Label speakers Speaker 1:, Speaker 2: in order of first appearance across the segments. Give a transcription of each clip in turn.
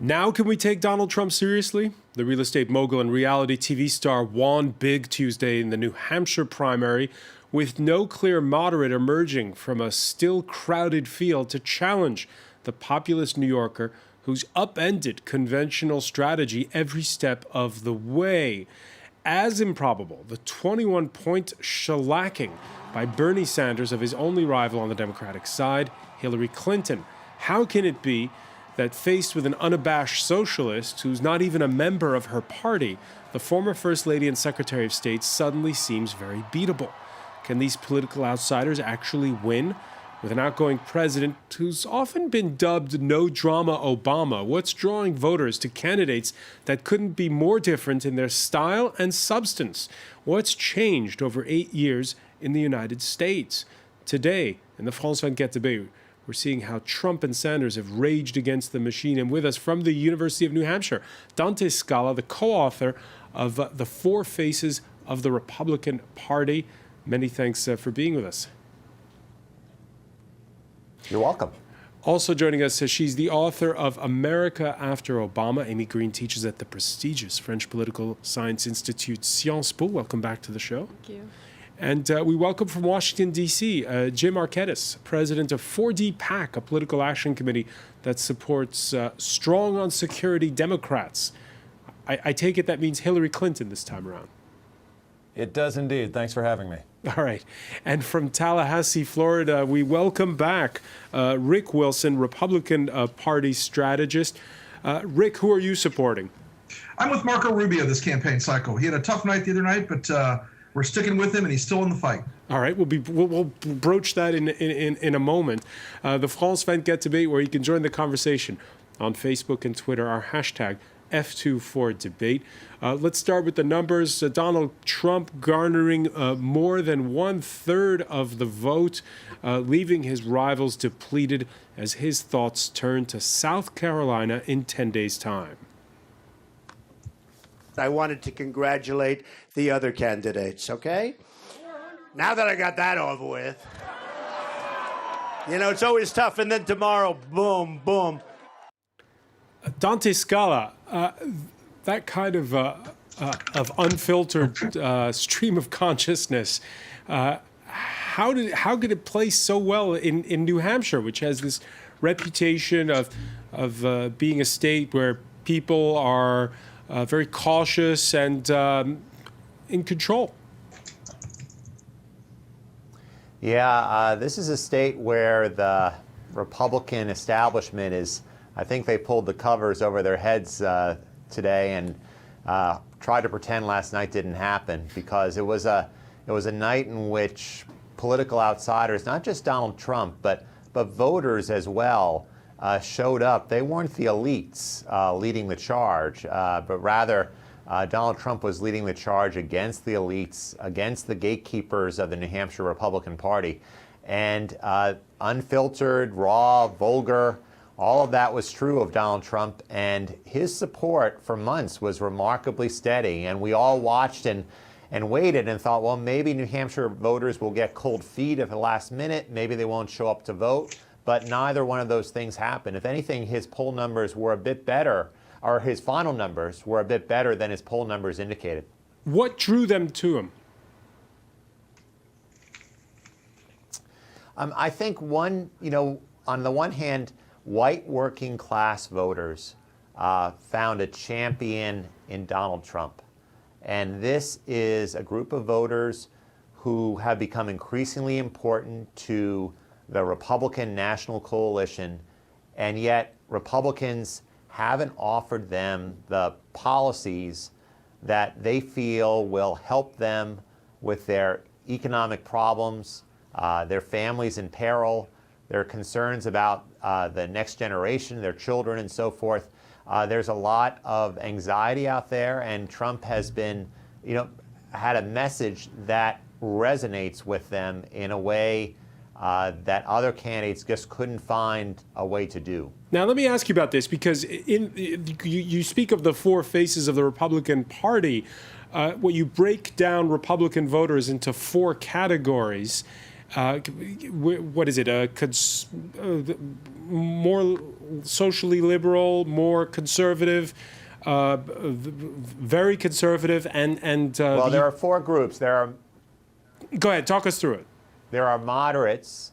Speaker 1: Now can we take Donald Trump seriously? The real estate mogul and reality TV star won big Tuesday in the New Hampshire primary, with no clear moderate emerging from a still crowded field to challenge the populist New Yorker who's upended conventional strategy every step of the way. As improbable, the 21-point shellacking by Bernie Sanders of his only rival on the Democratic side, Hillary Clinton. How can it be that faced with an unabashed socialist who's not even a member of her party, the former First Lady and Secretary of State suddenly seems very beatable? Can these political outsiders actually win? With an outgoing president who's often been dubbed no drama Obama, what's drawing voters to candidates that couldn't be more different in their style and substance? What's changed over 8 years in the United States? Today, in the François Picard debate, we're seeing how Trump and Sanders have raged against the machine. And with us from the University of New Hampshire, Dante Scala, the co-author of The Four Faces of the Republican Party. Many thanks for being with us.
Speaker 2: You're welcome.
Speaker 1: Also joining us, she's the author of America After Obama. Amy Green teaches at the prestigious French Political Science Institute, Sciences Po. Welcome back to the show.
Speaker 3: Thank you.
Speaker 1: And we welcome from Washington, D.C., Jim Marquettes, president of 4D PAC, a political action committee that supports strong on security Democrats. I take it that means Hillary Clinton this time around.
Speaker 4: It does indeed. Thanks for having me.
Speaker 1: All right. And from Tallahassee, Florida, we welcome back Rick Wilson, Republican Party strategist. Rick, who are you supporting?
Speaker 5: I'm with Marco Rubio this campaign cycle. He had a tough night the other night, but we're sticking with him, and he's still in the fight. All
Speaker 1: right, we'll broach that in a moment. The France 24 debate, where you can join the conversation on Facebook and Twitter, our hashtag F24debate. Let's start with the numbers. Donald Trump garnering more than 1/3 of the vote, leaving his rivals depleted as his thoughts turn to South Carolina in 10 days' time.
Speaker 6: I wanted to congratulate the other candidates, okay? Now that I got that over with. You know, it's always tough, and then tomorrow, boom, boom.
Speaker 1: Dante Scala, that kind of unfiltered stream of consciousness, how could it play so well in New Hampshire, which has this reputation of being a state where people are very cautious and in control?
Speaker 2: Yeah, this is a state where the Republican establishment is, I think they pulled the covers over their heads today and tried to pretend last night didn't happen, because it was a night in which political outsiders, not just Donald Trump, but voters as well, showed up. They weren't the elites leading the charge, but rather Donald Trump was leading the charge against the elites, against the gatekeepers of the New Hampshire Republican Party. And unfiltered, raw, vulgar, all of that was true of Donald Trump, and his support for months was remarkably steady. And we all watched and waited and thought, well, maybe New Hampshire voters will get cold feet at the last minute. Maybe they won't show up to vote. But neither one of those things happened. If anything, his poll numbers were a bit better, or his final numbers were a bit better than his poll numbers indicated.
Speaker 1: What drew them to him?
Speaker 2: I think on the one hand, white working class voters found a champion in Donald Trump. And this is a group of voters who have become increasingly important to the Republican National Coalition, and yet Republicans haven't offered them the policies that they feel will help them with their economic problems, their families in peril, their concerns about the next generation, their children, and so forth. There's a lot of anxiety out there, and Trump has been, had a message that resonates with them in a way that other candidates just couldn't find a way to do.
Speaker 1: Now, let me ask you about this, because you speak of the four faces of the Republican Party. Well, you break down Republican voters into four categories. what is it? More socially liberal, more conservative, very conservative, and
Speaker 2: well, there are four groups.
Speaker 1: Go ahead, talk us through it.
Speaker 2: There are moderates.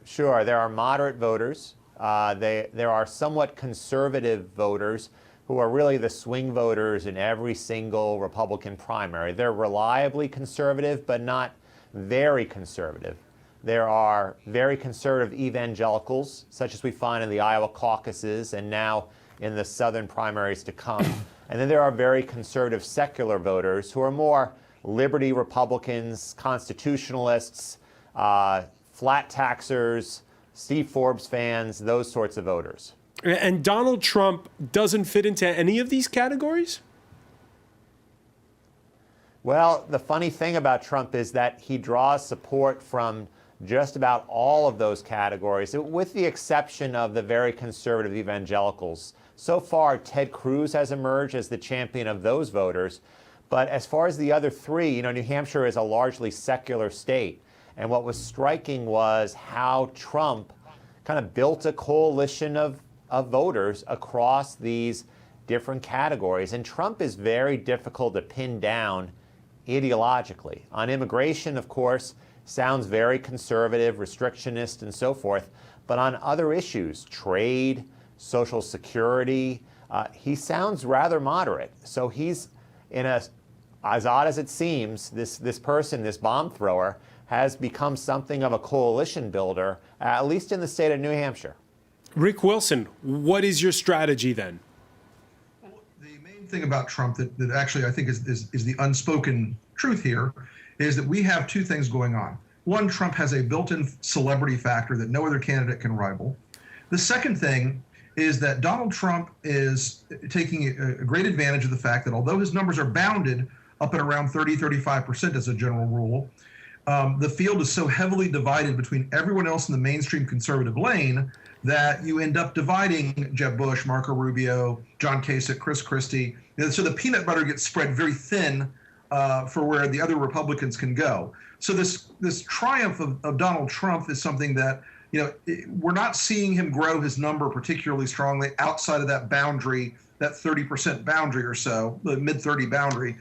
Speaker 2: Sure, there are moderate voters. There are somewhat conservative voters who are really the swing voters in every single Republican primary. They're reliably conservative, but not very conservative. There are very conservative evangelicals, such as we find in the Iowa caucuses and now in the southern primaries to come. And then there are very conservative secular voters who are more liberty Republicans, constitutionalists, flat taxers, Steve Forbes fans, those sorts of voters.
Speaker 1: And Donald Trump doesn't fit into any of these categories?
Speaker 2: Well, the funny thing about Trump is that he draws support from just about all of those categories, with the exception of the very conservative evangelicals. So far, Ted Cruz has emerged as the champion of those voters. But as far as the other three, New Hampshire is a largely secular state. And what was striking was how Trump kind of built a coalition of voters across these different categories. And Trump is very difficult to pin down ideologically. On immigration, of course, sounds very conservative, restrictionist, and so forth. But on other issues, trade, Social Security, he sounds rather moderate. So he's in as odd as it seems, this person, this bomb thrower, has become something of a coalition builder, at least in the state of New Hampshire.
Speaker 1: Rick Wilson, what is your strategy then?
Speaker 5: The main thing about Trump that actually I think is the unspoken truth here is that we have two things going on. One, Trump has a built-in celebrity factor that no other candidate can rival. The second thing is that Donald Trump is taking a great advantage of the fact that although his numbers are bounded up at around 30-35% as a general rule, the field is so heavily divided between everyone else in the mainstream conservative lane that you end up dividing Jeb Bush, Marco Rubio, John Kasich, Chris Christie. So the peanut butter gets spread very thin for where the other Republicans can go. So this triumph of Donald Trump is something that, we're not seeing him grow his number particularly strongly outside of that boundary, that 30% boundary or so, the mid-30 boundary.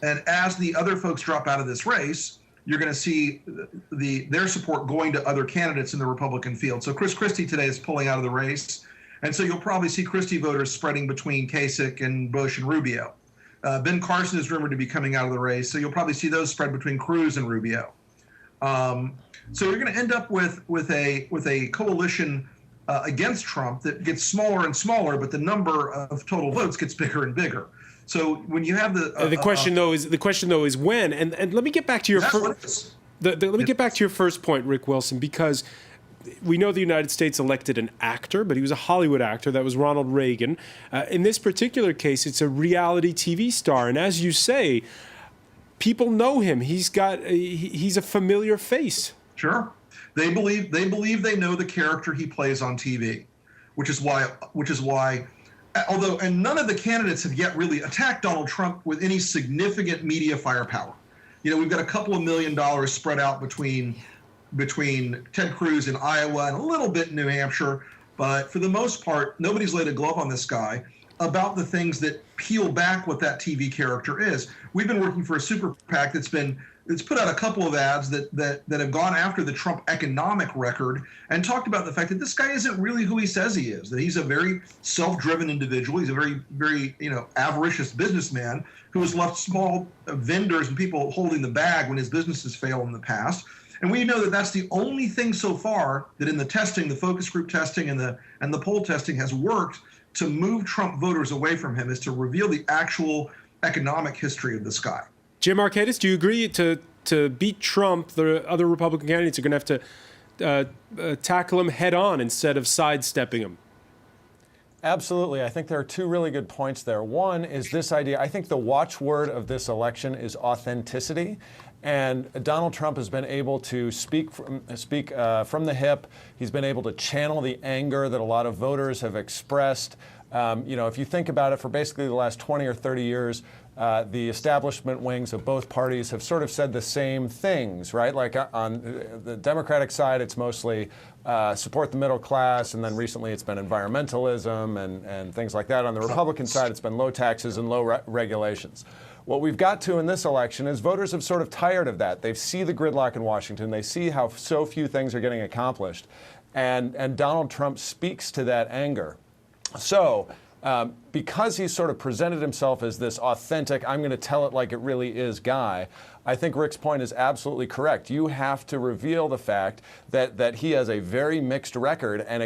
Speaker 5: And as the other folks drop out of this race, you're going to see their support going to other candidates in the Republican field. So Chris Christie today is pulling out of the race. And so you'll probably see Christie voters spreading between Kasich and Bush and Rubio. Ben Carson is rumored to be coming out of the race. So you'll probably see those spread between Cruz and Rubio. So you're going to end up with a coalition against Trump that gets smaller and smaller, but the number of total votes gets bigger and bigger. So when you have the question though is when, and let me get back to your let me get back to your first point, Rick Wilson, because we know the United States elected an actor, but he was a Hollywood actor. That was Ronald Reagan. In this particular case, it's a reality TV star, and as you say, people know him. he's a familiar face. Sure, they believe they know the character he plays on TV, which is why. Although, and none of the candidates have yet really attacked Donald Trump with any significant media firepower. We've got a couple of $1 million spread out between Ted Cruz in Iowa and a little bit in New Hampshire. But for the most part, nobody's laid a glove on this guy about the things that peel back what that TV character is. We've been working for a super PAC that's put out a couple of ads that have gone after the Trump economic record and talked about the fact that this guy isn't really who he says he is, that he's a very self-driven individual. He's a very, very, avaricious businessman who has left small vendors and people holding the bag when his businesses failed in the past. And we know that that's the only thing so far that in the testing, the focus group testing and the poll testing has worked to move Trump voters away from him, is to reveal the actual economic history of this guy.
Speaker 1: Jim Markakis, do you agree to beat Trump, the other Republican candidates are going to have to tackle him head on instead of sidestepping him?
Speaker 4: Absolutely. I think there are two really good points there. One is this idea. I think the watchword of this election is authenticity. And Donald Trump has been able to speak from the hip. He's been able to channel the anger that a lot of voters have expressed. If you think about it, for basically the last 20 or 30 years, the establishment wings of both parties have sort of said the same things, right? Like on the Democratic side, it's mostly support the middle class, and then recently it's been environmentalism and things like that. On the Republican side, it's been low taxes and low regulations. What we've got to in this election is voters have sort of tired of that. They see the gridlock in Washington. They see how so few things are getting accomplished. And Donald Trump speaks to that anger. So because he's sort of presented himself as this authentic, I'm going to tell it like it really is guy, I think Rick's point is absolutely correct. You have to reveal the fact that he has a very mixed record and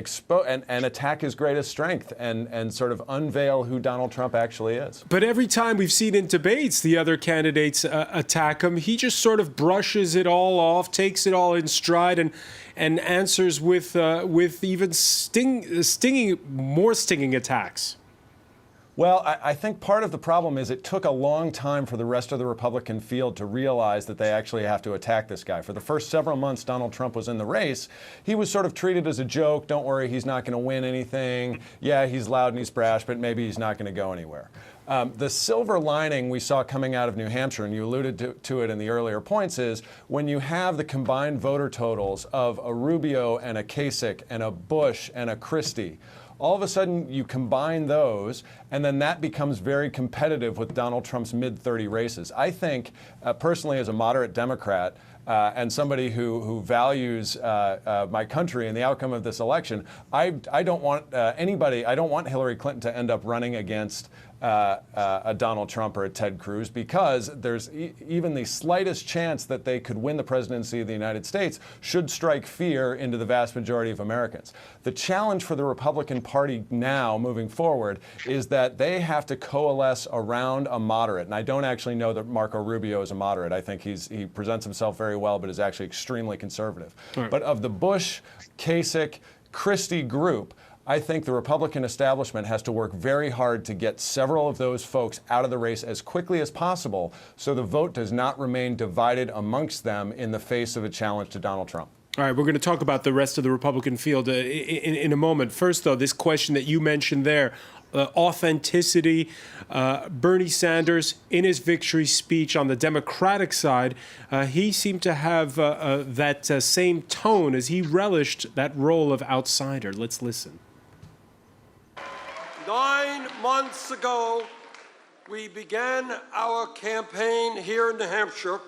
Speaker 4: attack his greatest strength and sort of unveil who Donald Trump actually is.
Speaker 1: But every time we've seen in debates the other candidates attack him, he just sort of brushes it all off, takes it all in stride, and answers with even more stinging attacks.
Speaker 4: Well, I think part of the problem is it took a long time for the rest of the Republican field to realize that they actually have to attack this guy. For the first several months Donald Trump was in the race, he was sort of treated as a joke. Don't worry, he's not going to win anything. Yeah, he's loud and he's brash, but maybe he's not going to go anywhere. The silver lining we saw coming out of New Hampshire, and you alluded to it in the earlier points, is when you have the combined voter totals of a Rubio and a Kasich and a Bush and a Christie, all of a sudden you combine those, and then that becomes very competitive with Donald Trump's mid-30 races. I think, personally, as a moderate Democrat, and somebody who values my country and the outcome of this election, I don't want I don't want Hillary Clinton to end up running against a Donald Trump or a Ted Cruz, because there's even the slightest chance that they could win the presidency of the United States should strike fear into the vast majority of Americans. The challenge for the Republican Party now moving forward is that they have to coalesce around a moderate. And I don't actually know that Marco Rubio is a moderate. I think he presents himself very well, but is actually extremely conservative. Right. But of the Bush, Kasich, Christie group, I think the Republican establishment has to work very hard to get several of those folks out of the race as quickly as possible so the vote does not remain divided amongst them in the face of a challenge to Donald Trump.
Speaker 1: All right, we're going to talk about the rest of the Republican field in a moment. First, though, this question that you mentioned there, authenticity. Bernie Sanders, in his victory speech on the Democratic side, he seemed to have that same tone as he relished that role of outsider. Let's listen.
Speaker 3: 9 months ago, we began our campaign here in New Hampshire.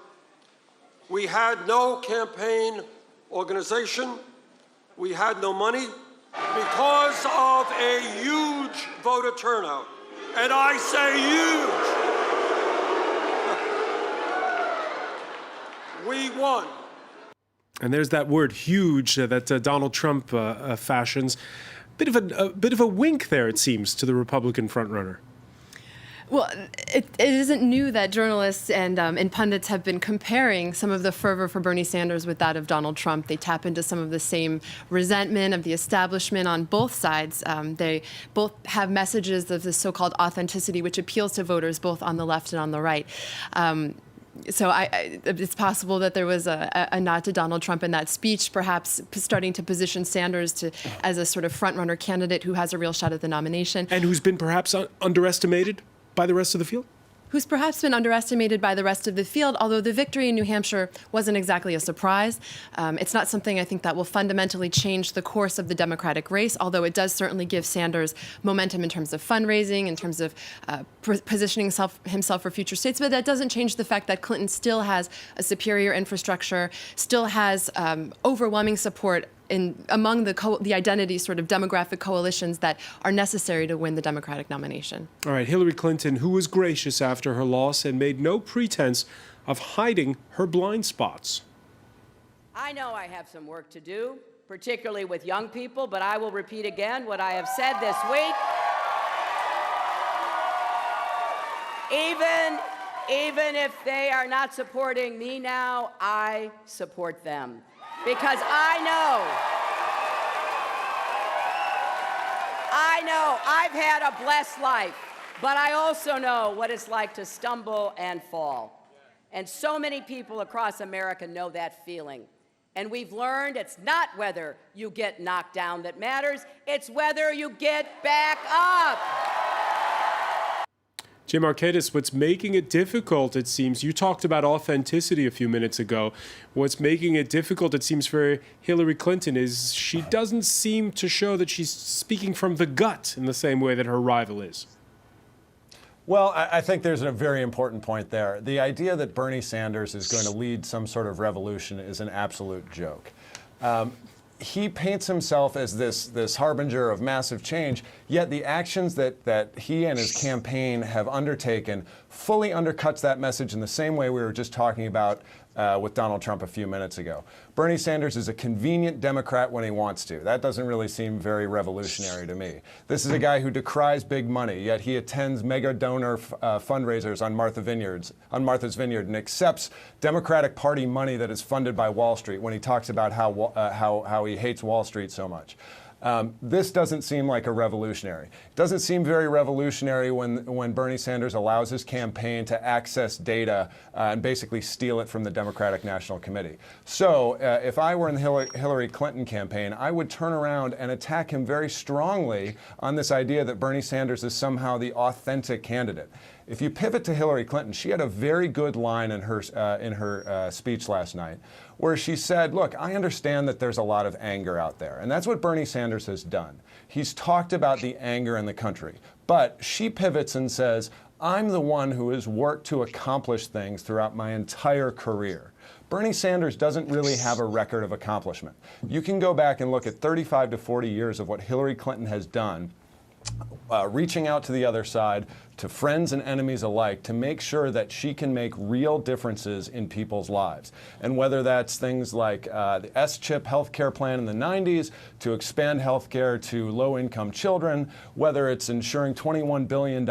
Speaker 3: We had no campaign organization. We had no money because of a huge voter turnout. And I say huge. We won.
Speaker 1: And there's that word huge that Donald Trump fashions. Bit of a wink there, it seems, to the Republican frontrunner.
Speaker 7: Well, it isn't new that journalists and pundits have been comparing some of the fervor for Bernie Sanders with that of Donald Trump. They tap into some of the same resentment of the establishment on both sides. They both have messages of this so-called authenticity, which appeals to voters both on the left and on the right. So it's possible that there was a nod to Donald Trump in that speech, perhaps starting to position Sanders as a sort of front-runner candidate who has a real shot at the nomination.
Speaker 1: And who's been perhaps underestimated by the rest of the field?
Speaker 7: Who's perhaps been underestimated by the rest of the field, although the victory in New Hampshire wasn't exactly a surprise. It's not something I think that will fundamentally change the course of the Democratic race, although it does certainly give Sanders momentum in terms of fundraising, in terms of positioning himself for future states. But that doesn't change the fact that Clinton still has a superior infrastructure, still has overwhelming support among the identity sort of demographic coalitions that are necessary to win the Democratic nomination.
Speaker 1: All right, Hillary Clinton, who was gracious after her loss and made no pretense of hiding her blind spots.
Speaker 8: I know I have some work to do, particularly with young people, but I will repeat again what I have said this week. Even if they are not supporting me now, I support them. Because I know I've had a blessed life, but I also know what it's like to stumble and fall. And so many people across America know that feeling. And we've learned it's not whether you get knocked down that matters, it's whether you get back up.
Speaker 1: Jay Markakis, what's making it difficult, it seems, you talked about authenticity a few minutes ago. What's making it difficult, it seems, for Hillary Clinton is she doesn't seem to show that she's speaking from the gut in the same way that her rival is.
Speaker 4: Well, I think there's a very important point there. The idea that Bernie Sanders is going to lead some sort of revolution is an absolute joke. He paints himself as this harbinger of massive change, yet the actions that he and his campaign have undertaken fully undercuts that message in the same way we were just talking about with Donald Trump a few minutes ago. Bernie Sanders is a convenient Democrat when he wants to. That doesn't really seem very revolutionary to me. This is a guy who decries big money, yet he attends mega donor fundraisers on Martha's Vineyard and accepts Democratic Party money that is funded by Wall Street when he talks about how he hates Wall Street so much. This doesn't seem like a revolutionary. It doesn't seem very revolutionary when Bernie Sanders allows his campaign to access data and basically steal it from the Democratic National Committee. So if I were in the Hillary Clinton campaign, I would turn around and attack him very strongly on this idea that Bernie Sanders is somehow the authentic candidate. If you pivot to Hillary Clinton, she had a very good line in her speech last night where she said, look, I understand that there's a lot of anger out there. And that's what Bernie Sanders has done. He's talked about the anger in the country. But she pivots and says, I'm the one who has worked to accomplish things throughout my entire career. Bernie Sanders doesn't really have a record of accomplishment. You can go back and look at 35 to 40 years of what Hillary Clinton has done, reaching out to the other side, to friends and enemies alike, to make sure that she can make real differences in people's lives. And whether that's things like the S-chip healthcare plan in the 90s, to expand healthcare to low-income children, whether it's ensuring $21 billion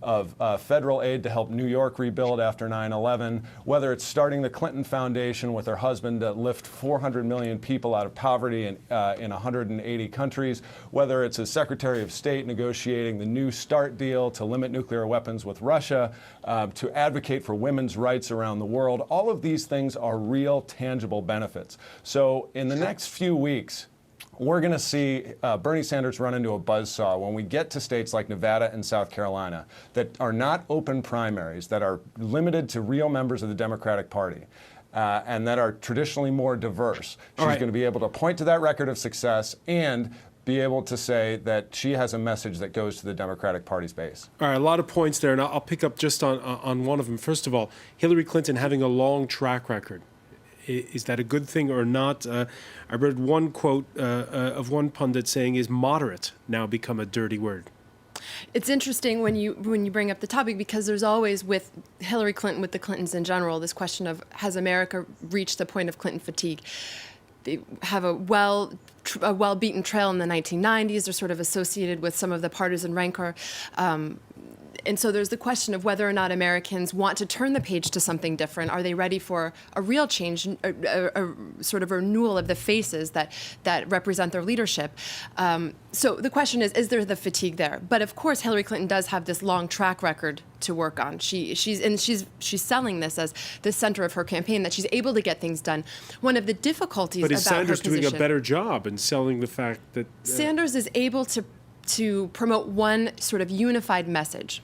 Speaker 4: of federal aid to help New York rebuild after 9/11, whether it's starting the Clinton Foundation with her husband to lift 400 million people out of poverty in 180 countries, whether it's as Secretary of State negotiating the New START deal to limit nuclear weapons with Russia, to advocate for women's rights around the world. All of these things are real, tangible benefits. So in the next few weeks, we're going to see Bernie Sanders run into a buzzsaw when we get to states like Nevada and South Carolina that are not open primaries, that are limited to real members of the Democratic Party. And that are traditionally more diverse. She's going to be able to point to that record of success and be able to say that she has a message that goes to the Democratic Party's base.
Speaker 1: All right, a lot of points there, and I'll pick up just on one of them. First of all, Hillary Clinton having a long track record. Is that a good thing or not? I read one quote of one pundit saying, is moderate now become a dirty word?
Speaker 7: It's interesting when you bring up the topic, because there's always, with Hillary Clinton, with the Clintons in general, this question of, has America reached the point of Clinton fatigue? They have a well-beaten trail in the 1990s. They're sort of associated with some of the partisan rancor. And so there's the question of whether or not Americans want to turn the page to something different. Are they ready for a real change, a sort of renewal of the faces that represent their leadership? So the question is there the fatigue there? But of course, Hillary Clinton does have this long track record to work on. She's selling this as the center of her campaign, that she's able to get things done. One of the difficulties about her position...
Speaker 1: But is Sanders doing a better job in selling the fact that...
Speaker 7: Sanders is able to promote one sort of unified message.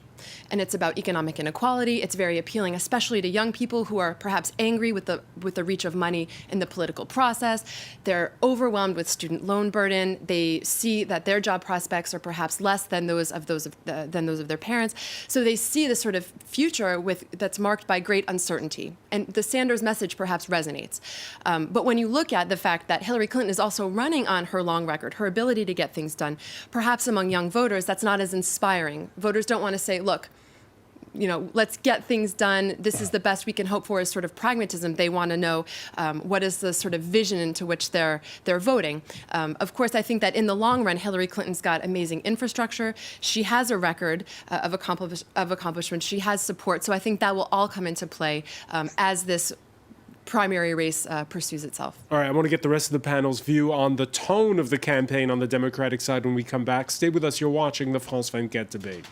Speaker 7: And it's about economic inequality. It's very appealing, especially to young people who are perhaps angry with the reach of money in the political process. They're overwhelmed with student loan burden. They see that their job prospects are perhaps less than those of their parents. So they see this sort of future that's marked by great uncertainty. And the Sanders message perhaps resonates. But when you look at the fact that Hillary Clinton is also running on her long record, her ability to get things done, perhaps among young voters, that's not as inspiring. Voters don't want to say, look, let's get things done. This is the best we can hope for, is sort of pragmatism. They want to know what is the sort of vision into which they're voting. Of course, I think that in the long run, Hillary Clinton's got amazing infrastructure. She has a record of accomplishments. She has support. So I think that will all come into play as this primary race pursues itself.
Speaker 1: All right, I want to get the rest of the panel's view on the tone of the campaign on the Democratic side when we come back. Stay with us. You're watching the France 24 debate.